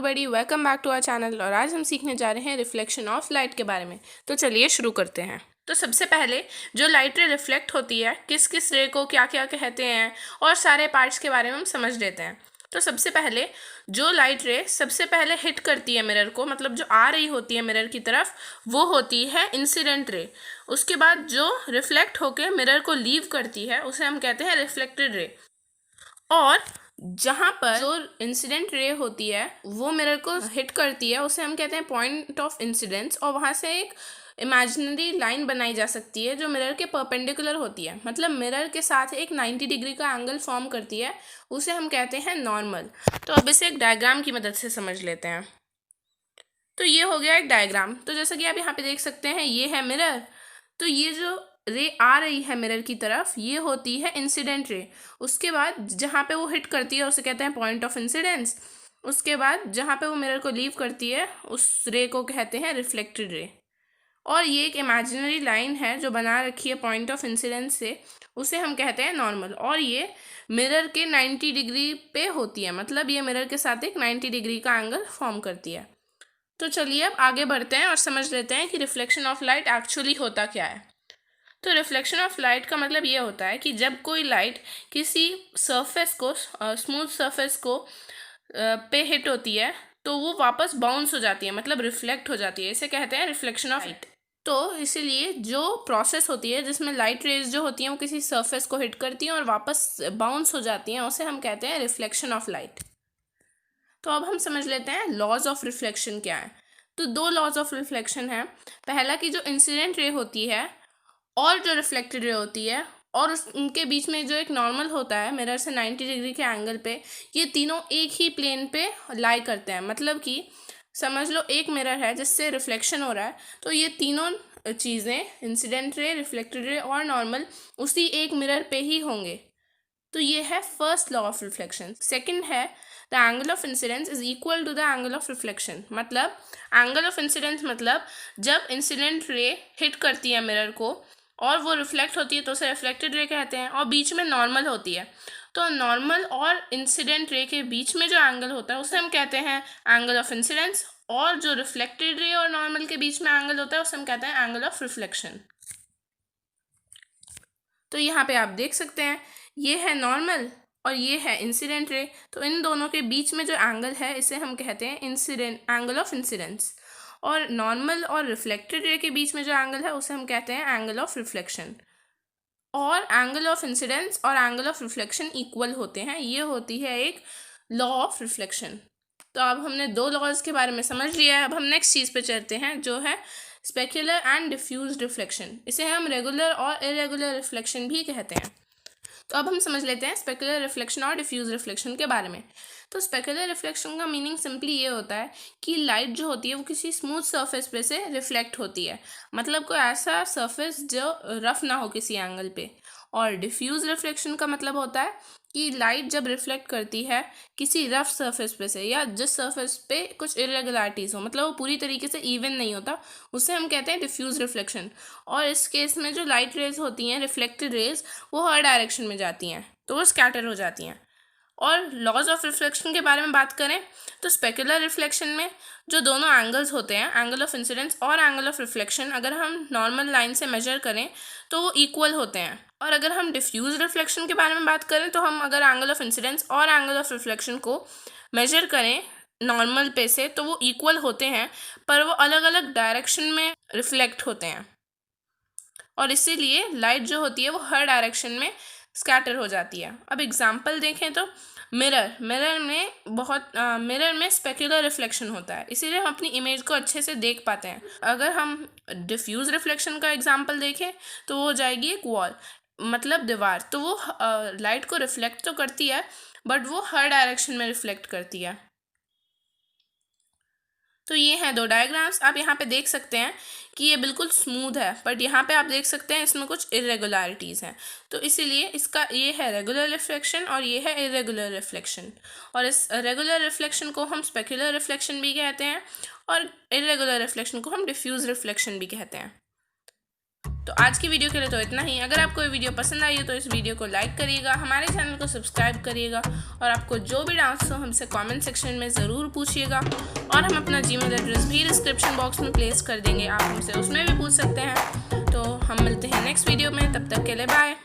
Everybody, welcome back to our channel. और आज हम सीखने जा रहे हैं रिफ्लेक्शन ऑफ लाइट के बारे में। तो चलिए शुरू करते हैं। तो सबसे पहले जो लाइट रे रिफ्लेक्ट होती है, किस किस रे को क्या क्या कहते हैं और सारे पार्ट्स के बारे में हम समझ लेते हैं। तो सबसे पहले जो लाइट रे सबसे पहले हिट करती है मिरर को, मतलब जो आ रही होती है मिरर की तरफ, वो होती है इंसिडेंट रे। उसके बाद जो रिफ्लेक्ट होकर मिरर को लीव करती है उसे हम कहते हैं रिफ्लेक्टेड रे। और जहाँ पर जो इंसिडेंट रे होती है वो मिरर को हिट करती है उसे हम कहते हैं पॉइंट ऑफ इंसिडेंस। और वहाँ से एक इमेजिनरी लाइन बनाई जा सकती है जो मिरर के परपेंडिकुलर होती है, मतलब मिरर के साथ एक 90 डिग्री का एंगल फॉर्म करती है, उसे हम कहते हैं नॉर्मल। तो अब इसे एक डायग्राम की मदद से समझ लेते हैं। तो ये हो गया एक डायग्राम। तो जैसा कि आप यहाँ पे देख सकते हैं, ये है मिरर। तो ये जो रे आ रही है मिरर की तरफ, ये होती है इंसिडेंट रे। उसके बाद जहाँ पे वो हिट करती है उसे कहते हैं पॉइंट ऑफ इंसिडेंस। उसके बाद जहाँ पे वो मिरर को लीव करती है उस रे को कहते हैं रिफ्लेक्टेड रे। और ये एक इमेजिनरी लाइन है जो बना रखी है पॉइंट ऑफ इंसिडेंस से, उसे हम कहते हैं नॉर्मल। और ये मिरर के 90 डिग्री पे होती है, मतलब ये मिरर के साथ एक 90 डिग्री का एंगल फॉर्म करती है। तो चलिए अब आगे बढ़ते हैं और समझ लेते हैं कि रिफ्लेक्शन ऑफ लाइट एक्चुअली होता क्या है। तो रिफ्लेक्शन ऑफ लाइट का मतलब ये होता है कि जब कोई लाइट किसी सरफेस को, स्मूथ सरफेस को पे हिट होती है तो वो वापस बाउंस हो जाती है, मतलब रिफ्लेक्ट हो जाती है। इसे कहते हैं रिफ्लेक्शन ऑफ लाइट। तो इसीलिए जो प्रोसेस होती है जिसमें लाइट रेज जो होती हैं वो किसी सरफेस को हिट करती हैं और वापस बाउंस हो जाती हैं, उसे हम कहते हैं रिफ्लेक्शन ऑफ लाइट। तो अब हम समझ लेते हैं लॉज ऑफ रिफ्लेक्शन क्या है। तो दो लॉज ऑफ रिफ्लेक्शन है। पहला कि जो इंसिडेंट रे होती है और जो रिफ्लेक्टेड रे होती है और उनके बीच में जो एक नॉर्मल होता है मिरर से 90 डिग्री के एंगल पे, ये तीनों एक ही प्लेन पे लाई करते हैं। मतलब कि समझ लो एक मिरर है जिससे रिफ्लेक्शन हो रहा है, तो ये तीनों चीज़ें, इंसिडेंट रे, रिफ्लेक्टेड रे और नॉर्मल, उसी एक मिरर पे ही होंगे। तो ये है first law of reflection. Second है the angle of incidence is equal to the angle of reflection. मतलब एंगल ऑफ इंसिडेंस मतलब जब इंसिडेंट रे हिट करती है मिरर को और वो रिफ्लेक्ट होती है तो उसे रिफ्लेक्टेड रे कहते हैं, और बीच में नॉर्मल होती है। तो नॉर्मल और इंसिडेंट रे के बीच में जो एंगल होता है उसे हम कहते हैं एंगल ऑफ इंसिडेंस, और जो रिफ्लेक्टेड रे और नॉर्मल के बीच में एंगल होता है उसे हम कहते हैं एंगल ऑफ रिफ्लेक्शन। तो यहाँ पे आप देख सकते हैं, ये है नॉर्मल और ये है इंसिडेंट रे। तो इन दोनों के बीच में जो एंगल है इसे हम कहते हैं इंसिडेंट, एंगल ऑफ इंसिडेंस। और नॉर्मल और रिफ्लेक्टेड रे के बीच में जो एंगल है उसे हम कहते हैं एंगल ऑफ रिफ्लेक्शन। और एंगल ऑफ इंसिडेंस और एंगल ऑफ रिफ्लेक्शन इक्वल होते हैं। ये होती है एक लॉ ऑफ रिफ्लेक्शन। तो अब हमने दो लॉज के बारे में समझ लिया है। अब हम नेक्स्ट चीज़ पे चलते हैं जो है स्पेक्युलर एंड डिफ्यूज रिफ्लेक्शन। इसे हम रेगुलर और इरेगुलर रिफ्लेक्शन भी कहते हैं। तो अब हम समझ लेते हैं स्पेक्युलर रिफ्लेक्शन और डिफ्यूज रिफ्लेक्शन के बारे में। तो स्पेक्युलर रिफ्लेक्शन का मीनिंग सिंपली ये होता है कि लाइट जो होती है वो किसी स्मूथ सरफेस पे से रिफ्लेक्ट होती है, मतलब कोई ऐसा सरफेस जो रफ ना हो किसी एंगल पे। और डिफ्यूज रिफ्लेक्शन का मतलब होता है कि लाइट जब रिफ्लेक्ट करती है किसी रफ सरफेस पे से, या जिस सरफेस पे कुछ इरेगुलरिटीज़ हो, मतलब वो पूरी तरीके से इवन नहीं होता, उसे हम कहते हैं डिफ्यूज रिफ्लेक्शन। और इस केस में जो लाइट रेज होती हैं, रिफ्लेक्टेड रेज, वो हर डायरेक्शन में जाती हैं, तो वो स्कैटर हो जाती हैं। और लॉज ऑफ रिफ्लेक्शन के बारे में बात करें तो स्पेक्युलर रिफ्लेक्शन में जो दोनों एंगल्स होते हैं, एंगल ऑफ इंसिडेंस और एंगल ऑफ रिफ्लेक्शन, अगर हम नॉर्मल लाइन से मेजर करें तो वो इक्वल होते हैं। और अगर हम डिफ्यूज रिफ्लेक्शन के बारे में बात करें तो हम अगर एंगल ऑफ इंसिडेंस और एंगल ऑफ रिफ्लेक्शन को मेजर करें नॉर्मल पे से तो वो इक्वल होते हैं, पर वो अलग अलग डायरेक्शन में रिफ्लेक्ट होते हैं। और इसीलिए लाइट जो होती है वो हर डायरेक्शन में स्कैटर हो जाती है। अब एग्जाम्पल देखें तो मिरर में स्पेक्युलर रिफ्लेक्शन होता है, इसीलिए हम अपनी इमेज को अच्छे से देख पाते हैं। अगर हम डिफ्यूज रिफ्लेक्शन का एग्जाम्पल देखें तो वो हो जाएगी एक वॉल, मतलब दीवार। तो वो लाइट को रिफ्लेक्ट तो करती है बट वो हर डायरेक्शन में रिफ्लेक्ट करती है। तो ये हैं दो डायग्राम्स। आप यहाँ पे देख सकते हैं कि ये बिल्कुल स्मूथ है, बट यहाँ पे आप देख सकते हैं इसमें कुछ इरेगुलरिटीज़ हैं। तो इसीलिए इसका ये है रेगुलर रिफ्लेक्शन और ये है इरेगुलर रिफ्लेक्शन। और इस रेगुलर रिफ्लेक्शन को हम स्पेक्युलर रिफ्लेक्शन भी कहते हैं और इरेगुलर रिफ्लेक्शन को हम डिफ्यूज रिफ्लेक्शन भी कहते हैं। तो आज की वीडियो के लिए तो इतना ही। अगर आपको ये वीडियो पसंद आई हो तो इस वीडियो को लाइक करिएगा, हमारे चैनल को सब्सक्राइब करिएगा और आपको जो भी डाउट्स हो हमसे कमेंट सेक्शन में ज़रूर पूछिएगा और हम अपना जीमेल एड्रेस भी डिस्क्रिप्शन बॉक्स में प्लेस कर देंगे, आप हमसे उसमें भी पूछ सकते हैं। तो हम मिलते हैं नेक्स्ट वीडियो में, तब तक के लिए बाय।